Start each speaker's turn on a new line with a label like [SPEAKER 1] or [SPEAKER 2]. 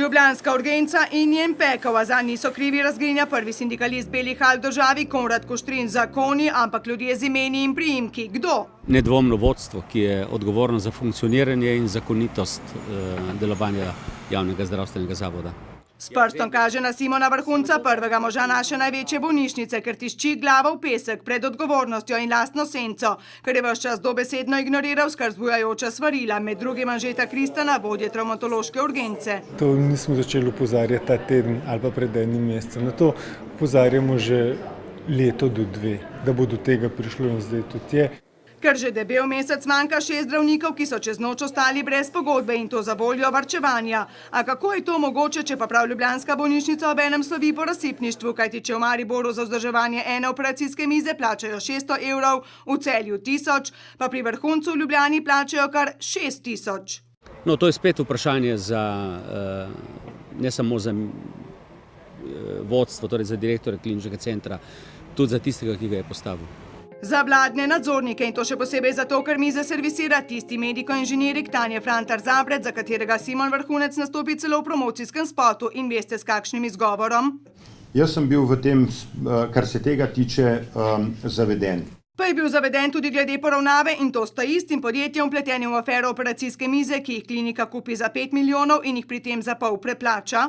[SPEAKER 1] Ljubljanska urgenca in njen pekel, a za niso krivi, razgrinja prvi sindikalist belih hal v državi Konrad Kuštrin. Zakoni, ampak ljudje z imeni in priimki. Kdo?
[SPEAKER 2] Nedvomno vodstvo, ki je odgovorno za funkcioniranje in zakonitost delovanja javnega zdravstvenega zavoda.
[SPEAKER 1] S prstom kaže na Simona Vrhunca, prvega moža naše največje bolnišnice, ker tišči glava v pesek pred odgovornostjo in lastno senco, ker je ves čas dobesedno ignoriral skrb vzbujajoča svarila, med drugim Anžeta Kristana, vodje travmatološke urgence.
[SPEAKER 3] To nismo začeli opozarjati ta teden ali pa pred enim mesecem. Na to opozarjamo že leto do dve, da bo do tega prišlo in zdaj tudi je.
[SPEAKER 1] Ker že debel mesec manjka 6 zdravnikov, ki so čez noč ostali brez pogodbe in to za voljo varčevanja. A kako je to mogoče, če pa prav ljubljanska bolnišnica obenem slovi po razsipništvu, kajti če v Mariboru za vzdrževanje ene operacijske mize plačajo 600 evrov, v Celju 1000, pa pri Vrhuncu v Ljubljani plačajo kar 6000.
[SPEAKER 2] No, to je spet vprašanje za, ne samo za vodstvo, torej za direktorja kliničnega centra, tudi za tistega, ki ga je postavil.
[SPEAKER 1] Za vladne nadzornike in to še posebej zato, ker mize servisira tisti mediko-inženirik Tanje Frantar Zabret, za katerega Simon Vrhunec nastopi celo v promocijskem spotu in veste s kakšnim izgovorom?
[SPEAKER 4] Jaz sem bil v tem, kar se tega tiče, zaveden.
[SPEAKER 1] Pa je bil zaveden tudi glede poravnave in to sta istim podjetjem vpletenim v afero operacijske mize, ki jih klinika kupi za 5 milijonov in jih pri tem za pol preplača.